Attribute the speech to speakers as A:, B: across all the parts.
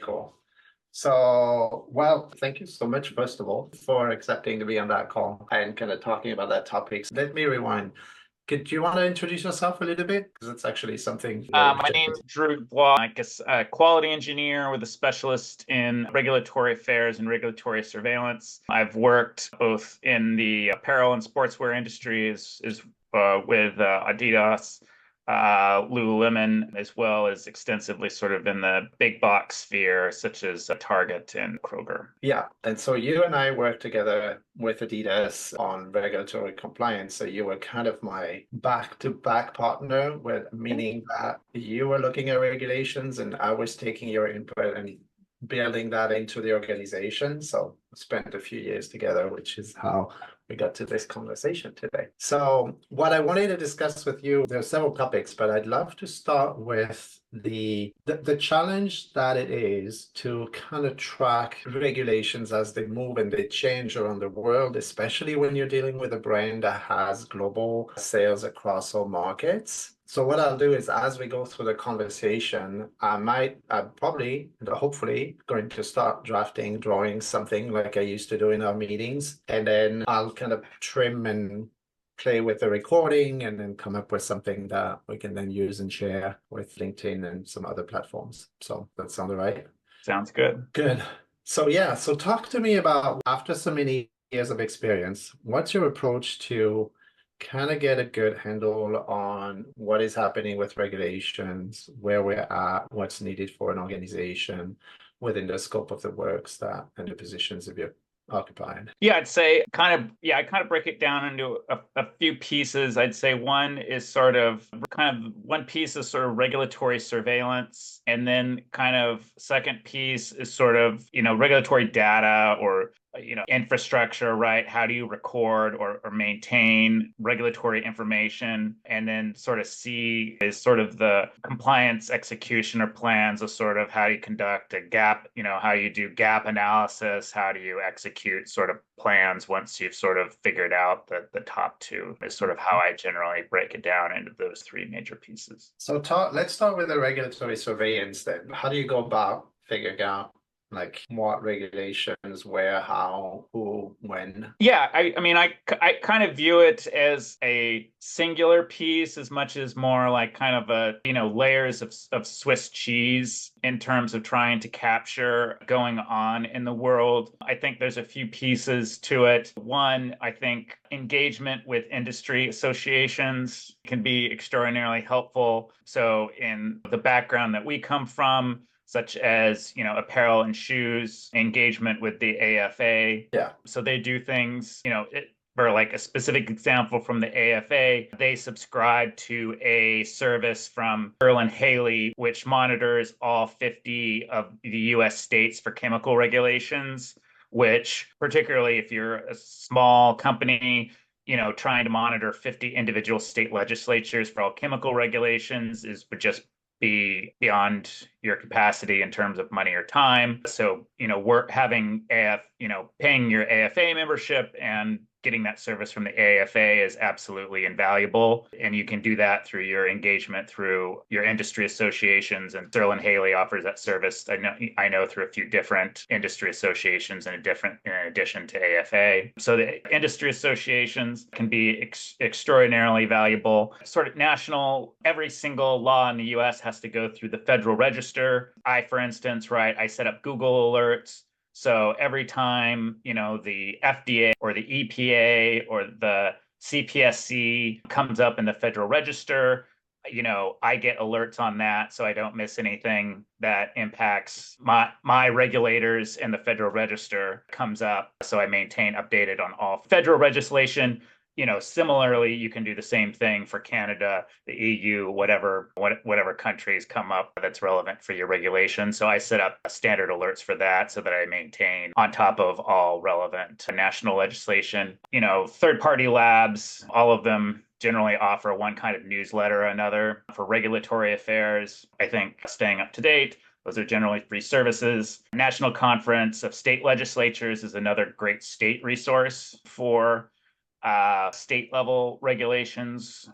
A: cool. So, well, thank you so much, first of all, for accepting to be on that call and kind of talking about that topic. Let me rewind. Could you want to introduce yourself a little bit? Because it's actually something very
B: My
A: interesting.
B: name's Drew Dubois. I guess a quality engineer with a specialist in regulatory affairs and regulatory surveillance. I've worked both in the apparel and sportswear industries with Adidas, Lululemon, as well as extensively sort of in the big box sphere, such as Target and Kroger.
A: Yeah. And so you and I worked together with Adidas on regulatory compliance. So you were kind of my back-to-back partner, with meaning that you were looking at regulations and I was taking your input and building that into the organization. So spent a few years together, which is how we got to this conversation today. So what I wanted to discuss with you, there are several topics, but I'd love to start with the challenge that it is to kind of track regulations as they move and they change around the world, especially when you're dealing with a brand that has global sales across all markets. So what I'll do is, as we go through the conversation, I'm probably, hopefully, going to start drawing something like I used to do in our meetings, and then I'll kind of trim and play with the recording and then come up with something that we can then use and share with LinkedIn and some other platforms. So that sound all right?
B: Sounds good.
A: Good. So yeah, so talk to me about, after so many years of experience, what's your approach to kind of get a good handle on what is happening with regulations, where we're at, what's needed for an organization within the scope of the works that and the positions that you're occupying?
B: Yeah, I kind of break it down into a few pieces. I'd say one piece is sort of regulatory surveillance, and then kind of second piece is sort of, regulatory data or infrastructure, right? How do you record or maintain regulatory information? And then sort of C is sort of the compliance execution or plans of sort of how you conduct a gap, how you do gap analysis, how do you execute sort of plans once you've sort of figured out the top two is sort of how I generally break it down into those three major pieces.
A: So let's start with the regulatory surveillance then. How do you go about figuring out like what regulations, where, how, who, when?
B: Yeah, I mean, I kind of view it as a singular piece as much as more like kind of layers of Swiss cheese in terms of trying to capture going on in the world. I think there's a few pieces to it. One, I think engagement with industry associations can be extraordinarily helpful. So in the background that we come from, such as, apparel and shoes, engagement with the AFA.
A: Yeah.
B: So they do things, for like a specific example from the AFA, they subscribe to a service from Haley, which monitors all 50 of the US states for chemical regulations, which particularly if you're a small company, trying to monitor 50 individual state legislatures for all chemical regulations would just be beyond your capacity in terms of money or time. So, we're having paying your AFA membership and getting that service from the AFA is absolutely invaluable. And you can do that through your engagement through your industry associations. And Haley offers that service. I know through a few different industry associations in addition to AFA. So the industry associations can be extraordinarily valuable. Sort of national, every single law in the US has to go through the Federal Register. For instance, right, I set up Google alerts. So every time, the FDA or the EPA or the CPSC comes up in the Federal Register, I get alerts on that so I don't miss anything that impacts my regulators, and the Federal Register comes up. So I maintain updated on all federal legislation. Similarly, you can do the same thing for Canada, the EU, whatever countries come up that's relevant for your regulation. So I set up standard alerts for that so that I maintain on top of all relevant national legislation. Third-party labs, all of them generally offer one kind of newsletter or another. For regulatory affairs, I think staying up to date, those are generally free services. National Conference of State Legislatures is another great state resource for state level regulations,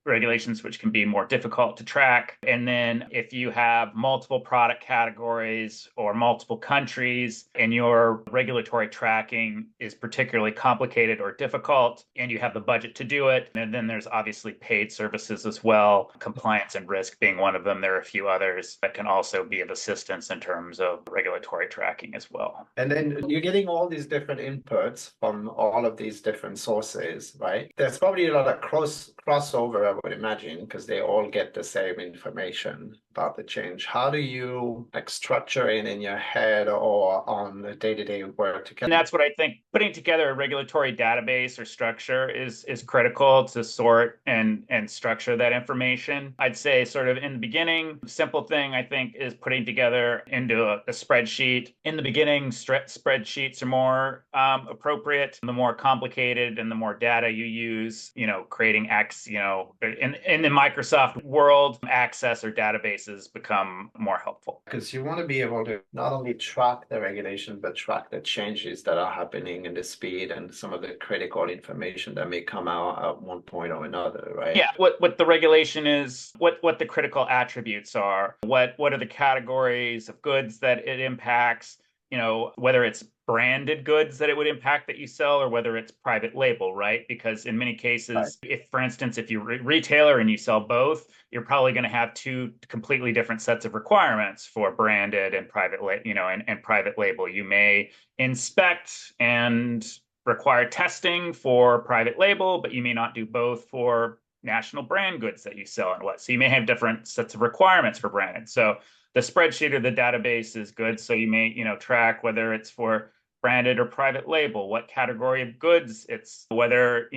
B: regulations, which can be more difficult to track. And then if you have multiple product categories or multiple countries and your regulatory tracking is particularly complicated or difficult, and you have the budget to do it, and then there's obviously paid services as well, compliance and risk being one of them. There are a few others that can also be of assistance in terms of regulatory tracking as well.
A: And then you're getting all these different inputs from all of these different sources, right? There's probably a lot of crossover, I would imagine, because they all get the same information about the change. How do you like structure it in your head or on the day-to-day work together?
B: And that's what I think putting together a regulatory database or structure is critical to sort and structure that information. I'd say sort of in the beginning, simple thing I think is putting together into a spreadsheet. In the beginning, spreadsheets are more appropriate. The more complicated and the more data you use, creating in the Microsoft world, access or databases become more helpful.
A: Because you want to be able to not only track the regulation, but track the changes that are happening and the speed and some of the critical information that may come out at one point or another, right?
B: Yeah, what the regulation is, what the critical attributes are, what are the categories of goods that it impacts, whether it's branded goods that it would impact that you sell or whether it's private label, right? Because in many cases, if, for instance, if you're a retailer and you sell both, you're probably going to have two completely different sets of requirements for branded and private, and private label. You may inspect and require testing for private label, but you may not do both for national brand goods that you sell and what. So you may have different sets of requirements for branded. So the spreadsheet or the database is good. So you may, track whether it's for branded or private label, what category of goods it's, whether,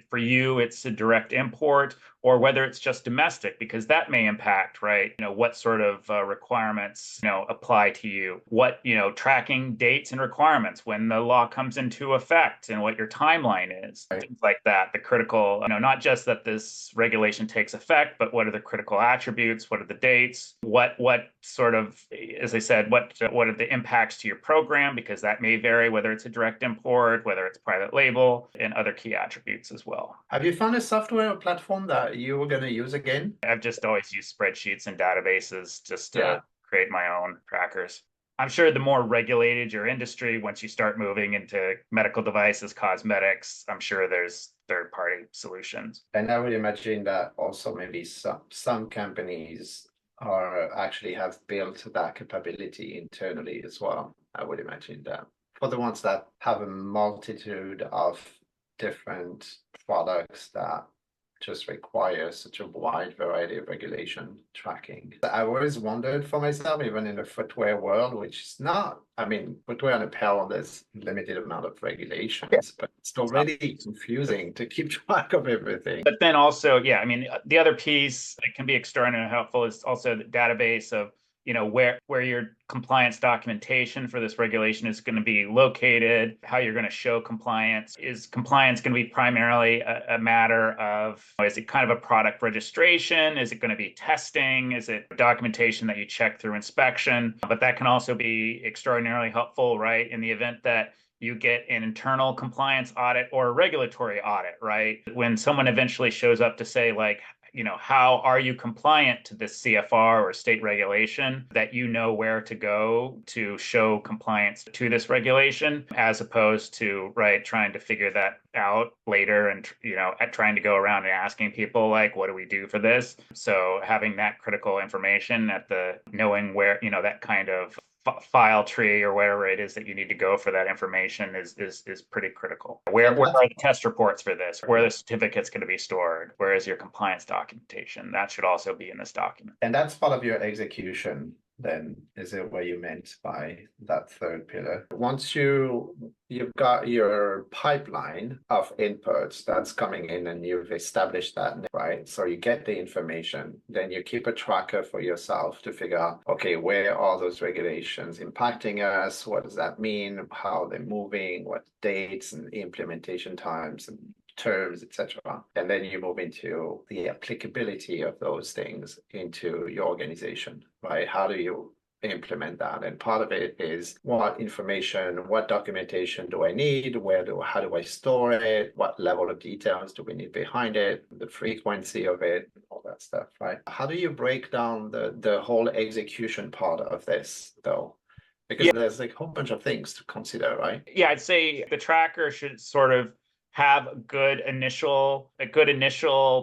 B: for you, it's a direct import or whether it's just domestic, because that may impact, right? What sort of requirements, apply to you, what, tracking dates and requirements when the law comes into effect and what your timeline is, things like that. The critical, not just that this regulation takes effect, but what are the critical attributes? What are the dates? What sort of, as I said, what are the impacts to your program? Because that may vary whether it's a direct import, whether it's private label, and other key attributes as well.
A: Have you found a software or platform that you were going to use again?
B: I've just always used spreadsheets and databases just to create my own trackers. I'm sure the more regulated your industry, once you start moving into medical devices, cosmetics, I'm sure there's third-party solutions.
A: And I would imagine that also maybe some companies actually have built that capability internally as well. I would imagine that for the ones that have a multitude of different products that just require such a wide variety of regulation tracking. I always wondered for myself, even in the footwear world, which is not, footwear and apparel, there's limited amount of regulations, but it's already confusing to keep track of everything.
B: But then also, the other piece that can be extraordinarily helpful is also the database of where your compliance documentation for this regulation is going to be located, how you're going to show compliance. Is compliance going to be primarily a matter of, is it kind of a product registration? Is it going to be testing? Is it documentation that you check through inspection? But that can also be extraordinarily helpful, right? In the event that you get an internal compliance audit or a regulatory audit, right? When someone eventually shows up to say, like, how are you compliant to this CFR or state regulation, that where to go to show compliance to this regulation, as opposed to, right, trying to figure that out later and, trying to go around and asking people, like, what do we do for this? So having that critical information knowing where, that kind of file tree or wherever it is that you need to go for that information is pretty critical. Where are the test reports for this? Where are the certificates going to be stored? Where is your compliance documentation? That should also be in this document.
A: And that's part of your execution, then, is it what you meant by that third pillar? Once you've got your pipeline of inputs that's coming in and you've established that, right? So you get the information, then you keep a tracker for yourself to figure out, okay, where are those regulations impacting us? What does that mean? How they're moving? What dates and implementation times and terms, etc. And then you move into the applicability of those things into your organization, right? How do you implement that. And part of it is what information, what documentation do I need? How do I store it? What level of details do we need behind it? The frequency of it, all that stuff, right? How do you break down the whole execution part of this though? Because there's like a whole bunch of things to consider, right?
B: Yeah, I'd say the tracker should sort of have a good initial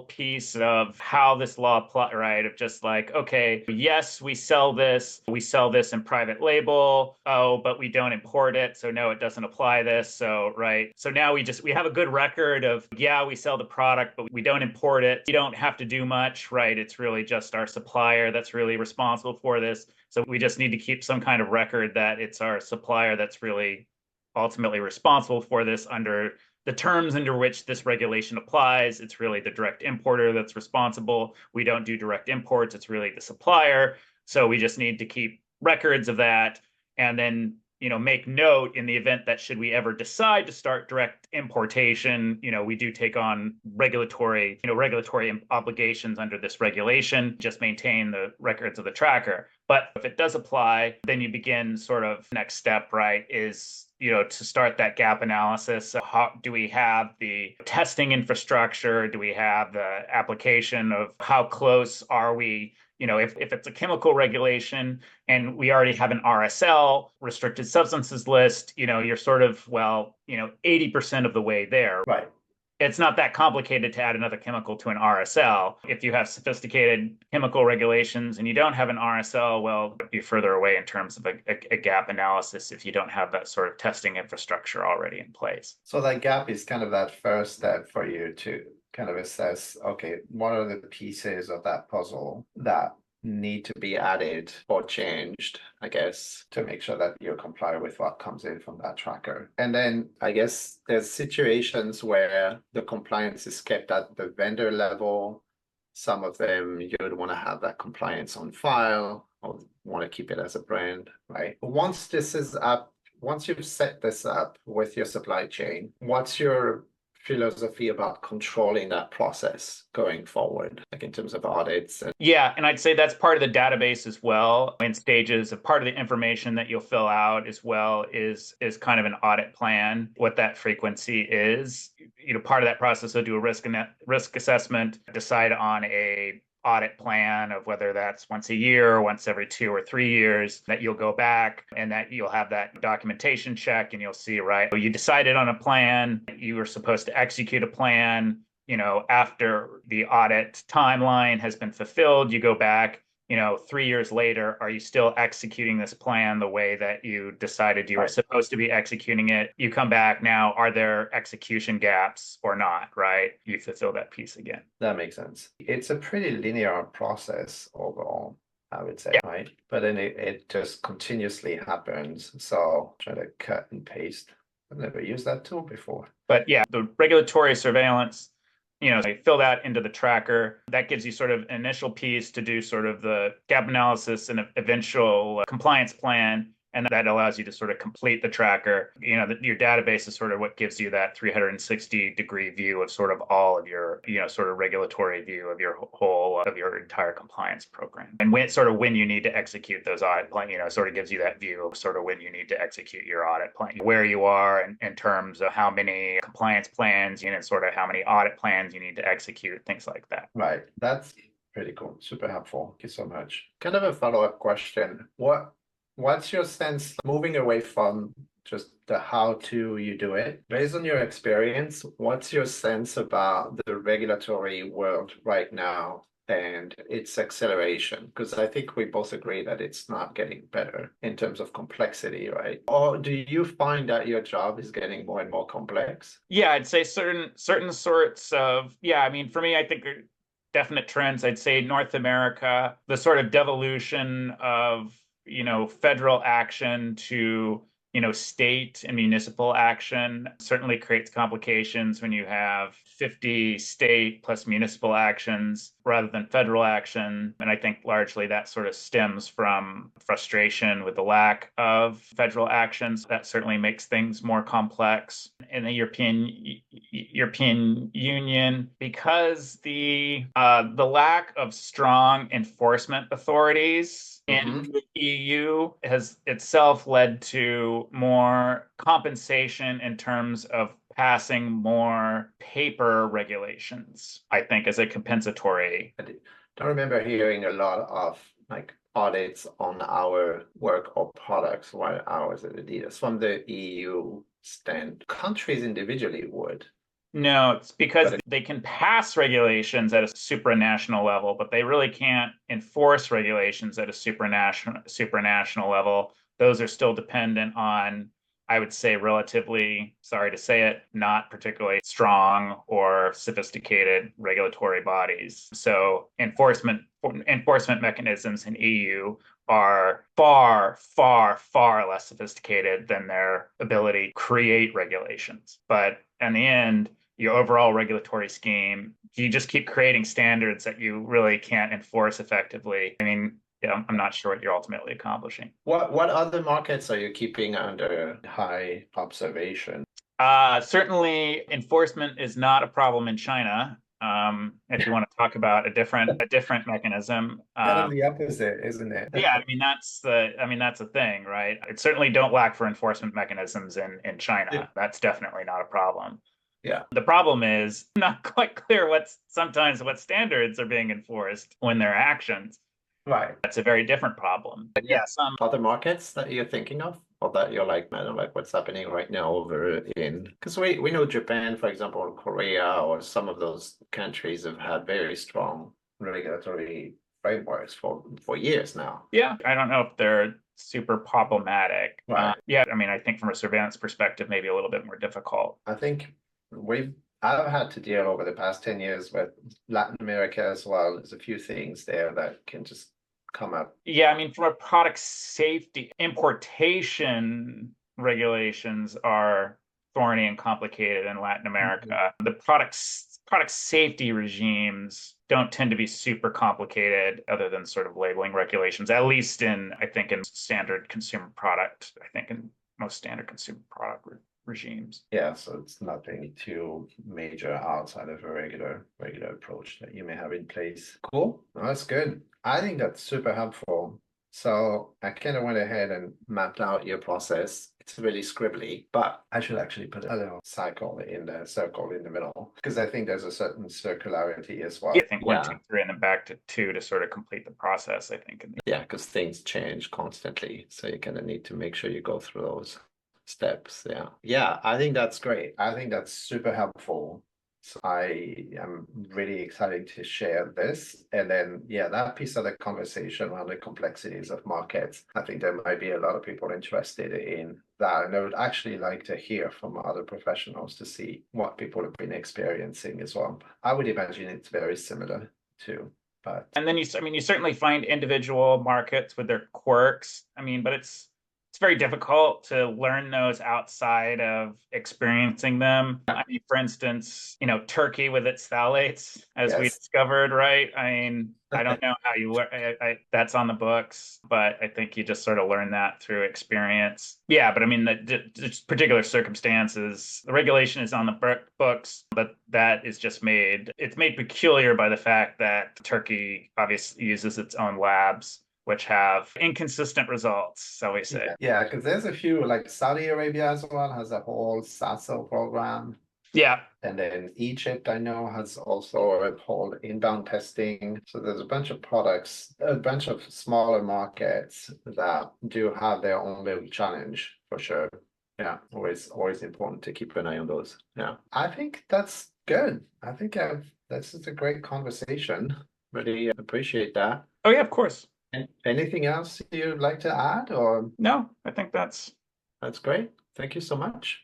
B: piece of how this law apply, right? Of just like, okay, yes, we sell this in private label. Oh, but we don't import it. So no, it doesn't apply this. So, right. So now we have a good record of, yeah, we sell the product, but we don't import it. You don't have to do much, right? It's really just our supplier that's really responsible for this. So we just need to keep some kind of record that it's our supplier that's really ultimately responsible for this under the terms under which this regulation applies. It's really the direct importer that's responsible. We don't do direct imports. It's really the supplier. So we just need to keep records of that and then make note in the event that should we ever decide to start direct importation, we do take on regulatory obligations under this regulation, just maintain the records of the tracker. But if it does apply, then you begin sort of next step, right, is to start that gap analysis. How do we have the testing infrastructure? Do we have the application of how close are we? If it's a chemical regulation and we already have an RSL, restricted substances list, you're sort of, 80% of the way there.
A: Right.
B: It's not that complicated to add another chemical to an RSL. If you have sophisticated chemical regulations and you don't have an RSL, well, you'd be further away in terms of a gap analysis if you don't have that sort of testing infrastructure already in place.
A: So that gap is kind of that first step for you to kind of assess, okay, what are the pieces of that puzzle that need to be added or changed, I guess, to make sure that you comply with what comes in from that tracker. And then I guess there's situations where the compliance is kept at the vendor level. Some of them you would want to have that compliance on file or want to keep it as a brand, right? Once you've set this up with your supply chain, what's your philosophy about controlling that process going forward, like in terms of audits?
B: Yeah, and I'd say that's part of the database as well. In stages of part of the information that you'll fill out as well is kind of an audit plan, what that frequency is. Part of that process will do a risk assessment, decide on a audit plan of whether that's once a year or once every 2 or 3 years, that you'll go back and that you'll have that documentation check and you'll see, right, you decided on a plan, you were supposed to execute a plan, after the audit timeline has been fulfilled, you go back, 3 years later, are you still executing this plan the way that you decided you were supposed to be executing it? You come back now, are there execution gaps or not, right? You fulfill that piece again.
A: That makes sense. It's a pretty linear process overall, I would say, right? But then it just continuously happens. So try to cut and paste. I've never used that tool before.
B: But yeah, the regulatory surveillance, they fill that into the tracker. That gives you sort of an initial piece to do sort of the gap analysis and eventual compliance plan. And that allows you to sort of complete the tracker. Your database is sort of what gives you that 360-degree view of sort of all of your, sort of regulatory view of your entire compliance program. And when you need to execute those audit plans, sort of gives you that view of sort of when you need to execute your audit plan, where you are in terms of how many compliance plans, sort of how many audit plans you need to execute, things like that.
A: Right. That's pretty cool. Super helpful. Thank you so much. Kind of a follow-up question. What's your sense moving away from just the how to you do it? Based on your experience, what's your sense about the regulatory world right now and its acceleration? Because I think we both agree that it's not getting better in terms of complexity, right? Or do you find that your job is getting more and more complex?
B: Yeah, I'd say certain sorts of, I mean, for me, I think definite trends. I'd say North America, the sort of devolution of federal action to, state and municipal action certainly creates complications when you have 50 state plus municipal actions. rather than federal action. And I think largely that sort of stems from frustration with the lack of federal actions. That certainly makes things more complex. In the European Union, because the lack of strong enforcement authorities in the EU has itself led to more compensation in terms of passing more paper regulations, I think, as a compensatory.
A: I don't remember hearing a lot of like audits on our work or products while I was at Adidas from the EU stand. Countries individually would.
B: No, it's because
A: But
B: they can pass regulations at a supranational level, but they really can't enforce regulations at a supranational level. Those are still dependent on, I would say, relatively, sorry to say it, not particularly strong or sophisticated regulatory bodies. So enforcement mechanisms in EU are far, far, far less sophisticated than their ability to create regulations. But in the end, your overall regulatory scheme, you just keep creating standards that you really can't enforce effectively. I mean, yeah, I'm not sure what you're ultimately accomplishing.
A: what other markets are you keeping under high observation?
B: Certainly, enforcement is not a problem in China. If you want to talk about a different mechanism,
A: Kind of the opposite, isn't it?
B: yeah, I mean that's the thing, right? It certainly don't lack for enforcement mechanisms in China. That's definitely not a problem.
A: Yeah.
B: The problem is not quite clear sometimes what standards are being enforced when there are actions.
A: Right.
B: That's a very different problem. But yeah, some
A: Other markets that you're thinking of, or that you're like, man, like what's happening right now over in, because we know Japan, for example, or Korea, or some of those countries have had very strong regulatory frameworks for years now.
B: yeah, I don't know if they're super problematic.
A: Right.
B: Yeah, I mean, I think from a surveillance perspective, maybe a little bit more difficult.
A: I think I've had to deal over the past 10 years with Latin America as well. There's a few things there that can just come up.
B: Yeah, I mean, from a product safety, importation regulations are thorny and complicated in Latin America. The product safety regimes don't tend to be super complicated other than sort of labeling regulations, at least I think in standard consumer product, I think in most standard consumer product regimes.
A: Yeah, so it's nothing too major outside of a regular approach that you may have in place. Cool. Well, that's good. I think that's super helpful. So I kind of went ahead and mapped out your process. It's really scribbly, but I should actually put a little circle in the middle because I think there's a certain circularity as well.
B: Yeah, I think 1, 2, 3, and then back to 2 to sort of complete the process, I think.
A: Yeah, because things change constantly. So you kind of need to make sure you go through those steps. Yeah, I think that's great. I think that's super helpful. So I am really excited to share this. And then, yeah, that piece of the conversation around the complexities of markets, I think there might be a lot of people interested in that. And I would actually like to hear from other professionals to see what people have been experiencing as well. I would imagine it's very similar too. But
B: and then you certainly find individual markets with their quirks. I mean, but it's very difficult to learn those outside of experiencing them. I mean, for instance, Turkey with its phthalates, as we discovered, right? I mean, I don't know how you learn. That's on the books, but I think you just sort of learn that through experience. Yeah, but I mean, the particular circumstances, the regulation is on the books, but that is just it's made peculiar by the fact that Turkey obviously uses its own labs, which have inconsistent results, shall we say.
A: Yeah, because there's a few, like Saudi Arabia as well has a whole SASO program.
B: Yeah.
A: And then Egypt, I know, has also a whole inbound testing. So there's a bunch of products, a bunch of smaller markets that do have their own little challenge for sure. Yeah, always important to keep an eye on those. Yeah, I think that's good. I think this is a great conversation. Really appreciate that.
B: Oh yeah, of course.
A: Anything else you'd like to add or?
B: No, I think that's
A: great. Thank you so much.